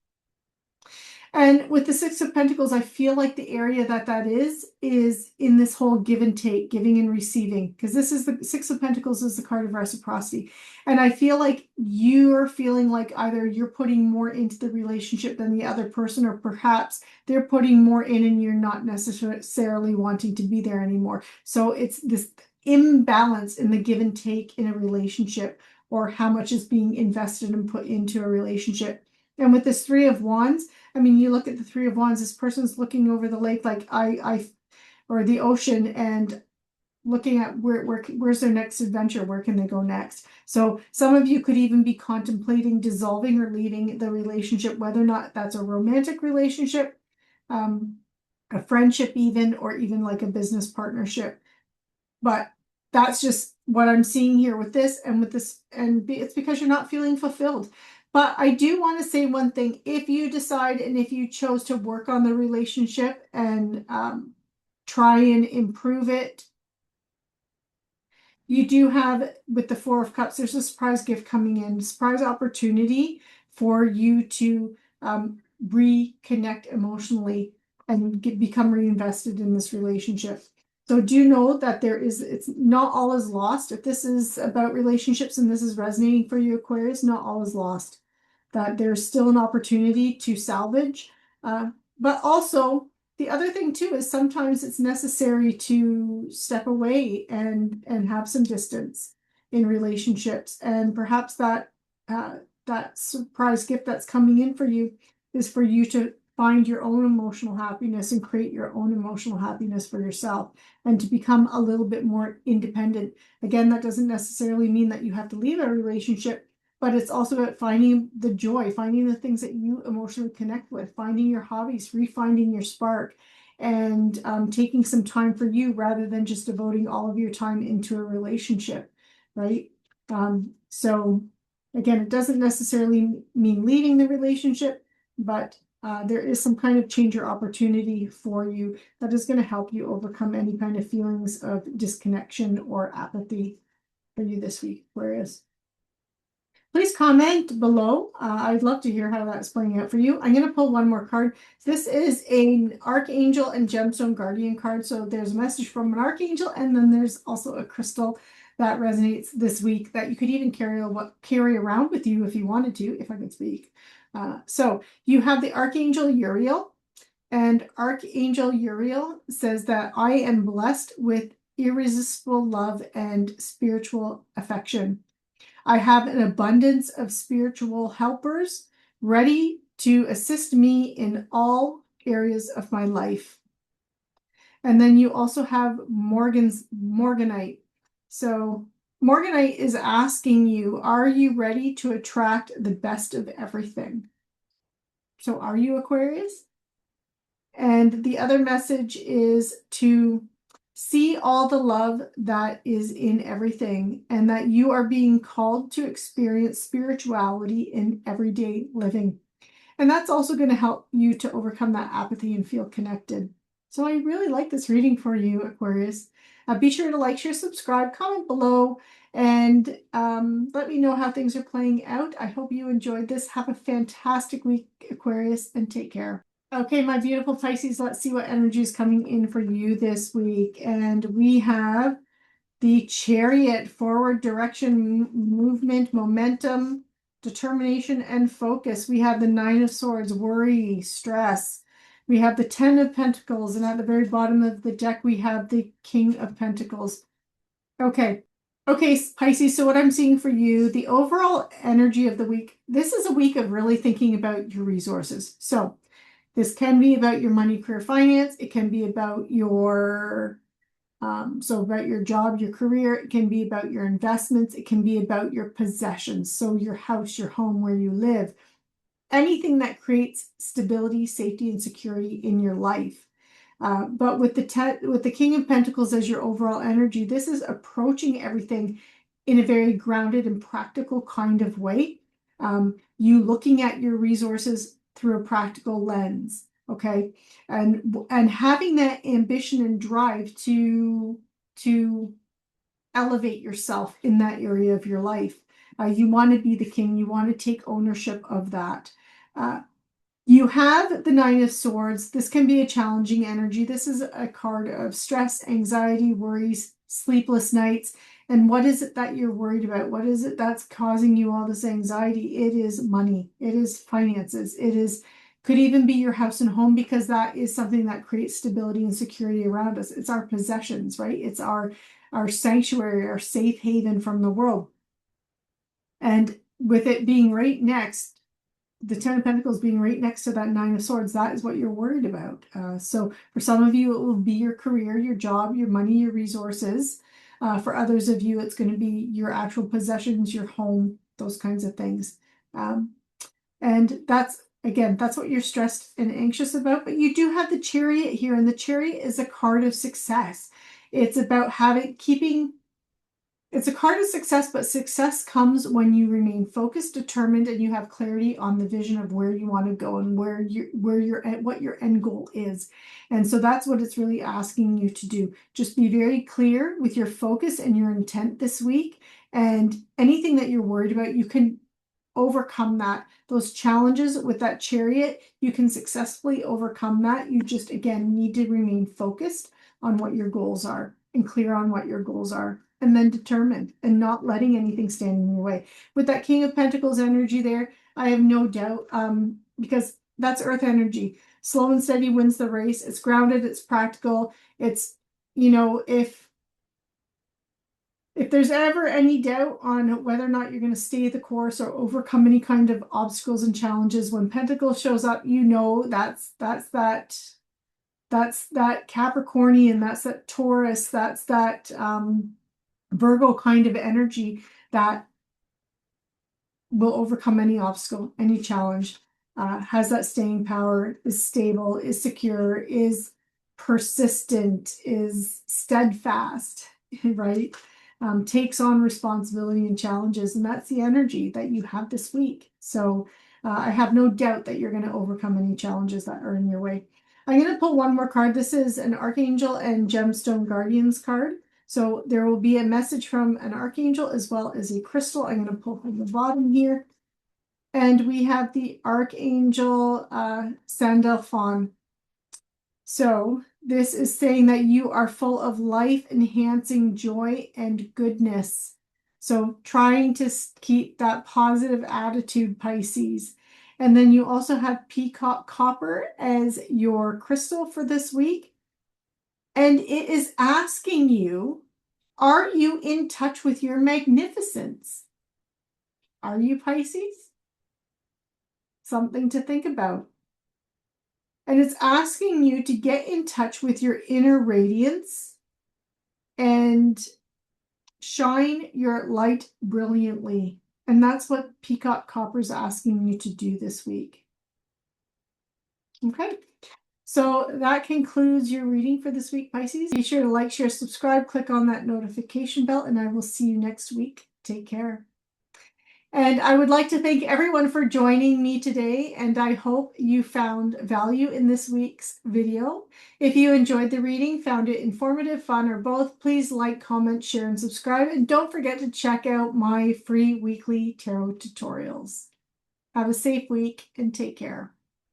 And with the Six of Pentacles, I feel like the area that is in this whole give and take, giving and receiving, because this is the Six of Pentacles is the card of reciprocity. And I feel like you're feeling like either you're putting more into the relationship than the other person, or perhaps they're putting more in and you're not necessarily wanting to be there anymore. So it's this imbalance in the give and take in a relationship, or how much is being invested and put into a relationship. And with this Three of Wands, I mean, you look at the Three of Wands, this person's looking over the lake, like or the ocean, and looking at where's their next adventure, where can they go next. So some of you could even be contemplating dissolving or leaving the relationship, whether or not that's a romantic relationship, a friendship even, or even like a business partnership. But that's just what I'm seeing here with this and with this, and it's because you're not feeling fulfilled. But I do want to say one thing. If you decide and if you chose to work on the relationship and try and improve it, you do have, with the Four of Cups, there's a surprise gift coming in, surprise opportunity for you to reconnect emotionally and become reinvested in this relationship. So do know that it's not all is lost. If this is about relationships and this is resonating for you, Aquarius, not all is lost. That there's still an opportunity to salvage. But also, the other thing too is sometimes it's necessary to step away and have some distance in relationships. And perhaps that surprise gift that's coming in for you is for you to find your own emotional happiness and create your own emotional happiness for yourself, and to become a little bit more independent. Again, that doesn't necessarily mean that you have to leave a relationship, but it's also about finding the joy, finding the things that you emotionally connect with, finding your hobbies, refinding your spark, and taking some time for you rather than just devoting all of your time into a relationship, right? So again, it doesn't necessarily mean leaving the relationship, but there is some kind of change or opportunity for you that is going to help you overcome any kind of feelings of disconnection or apathy for you this week, Aquarius. Please comment below. I'd love to hear how that's playing out for you. I'm going to pull one more card. This is an Archangel and Gemstone Guardian card. So there's a message from an Archangel, and then there's also a crystal that resonates this week that you could even carry around with you if you wanted to, if I could speak. So you have the Archangel Uriel, and Archangel Uriel says that I am blessed with irresistible love and spiritual affection. I have an abundance of spiritual helpers ready to assist me in all areas of my life. And then you also have Morganite. So Morganite is asking you, are you ready to attract the best of everything? So are you, Aquarius? And the other message is to see all the love that is in everything, and that you are being called to experience spirituality in everyday living. And that's also going to help you to overcome that apathy and feel connected. So I really like this reading for you, Aquarius. Be sure to like, share, subscribe, comment below, and let me know how things are playing out. I hope you enjoyed this. Have a fantastic week, Aquarius, and take care. Okay, my beautiful Pisces, let's see what energy is coming in for you this week. And we have the Chariot, forward direction, movement, momentum, determination, and focus. We have the Nine of Swords, worry, stress. We have the Ten of Pentacles, and at the very bottom of the deck, we have the King of Pentacles. Okay, Pisces, so what I'm seeing for you, the overall energy of the week, this is a week of really thinking about your resources. So this can be about your money, career, finance. It can be about your, about your job, your career. It can be about your investments. It can be about your possessions. So your house, your home, where you live. anything that creates stability, safety, and security in your life. But with the King of Pentacles as your overall energy, this is approaching everything in a very grounded and practical kind of way. You looking at your resources through a practical lens, okay, and having that ambition and drive to elevate yourself in that area of your life. You want to be the king. You want to take ownership of that. You have the Nine of Swords. This can be a challenging energy. This is a card of stress, anxiety, worries, sleepless nights. And what is it that you're worried about? What is it that's causing you all this anxiety? It is money. It is finances. Could even be your house and home, because that is something that creates stability and security around us. It's our possessions, right? It's our sanctuary, our safe haven from the world. And with it being right next, the Ten of Pentacles being right next to that Nine of Swords, that is what you're worried about. So for some of you, it will be your career, your job, your money, your resources. For others of you, it's going to be your actual possessions, your home, those kinds of things. And that's what you're stressed and anxious about. But you do have the Chariot here, and the Chariot is a card of success. It's about it's a card of success, but success comes when you remain focused, determined, and you have clarity on the vision of where you want to go and what your end goal is. And so that's what it's really asking you to do. Just be very clear with your focus and your intent this week. And anything that you're worried about, you can overcome that. Those challenges with that Chariot, you can successfully overcome that. You just, again, need to remain focused on what your goals are and clear on what your goals are, and then determined and not letting anything stand in your way. With that King of Pentacles energy there, I have no doubt, because that's earth energy. Slow and steady wins the race. It's grounded, it's practical. It's, if there's ever any doubt on whether or not you're going to stay the course or overcome any kind of obstacles and challenges, when Pentacle shows up, that's that Capricornian, that's that Taurus, that's that Virgo kind of energy that will overcome any obstacle, any challenge, has that staying power, is stable, is secure, is persistent, is steadfast, right? Takes on responsibility and challenges. And that's the energy that you have this week. So I have no doubt that you're going to overcome any challenges that are in your way. I'm going to pull one more card. This is an Archangel and Gemstone Guardians card. So there will be a message from an Archangel as well as a crystal. I'm going to pull from the bottom here. And we have the Archangel Sandalphon. So this is saying that you are full of life-enhancing joy and goodness. So trying to keep that positive attitude, Pisces. And then you also have Peacock Copper as your crystal for this week. And it is asking you, are you in touch with your magnificence? Are you, Pisces? Something to think about. And it's asking you to get in touch with your inner radiance and shine your light brilliantly. And that's what Peacock Copper is asking you to do this week. Okay. So that concludes your reading for this week, Pisces. Be sure to like, share, subscribe, click on that notification bell, and I will see you next week. Take care. And I would like to thank everyone for joining me today, and I hope you found value in this week's video. If you enjoyed the reading, found it informative, fun, or both, please like, comment, share, and subscribe. And don't forget to check out my free weekly tarot tutorials. Have a safe week and take care.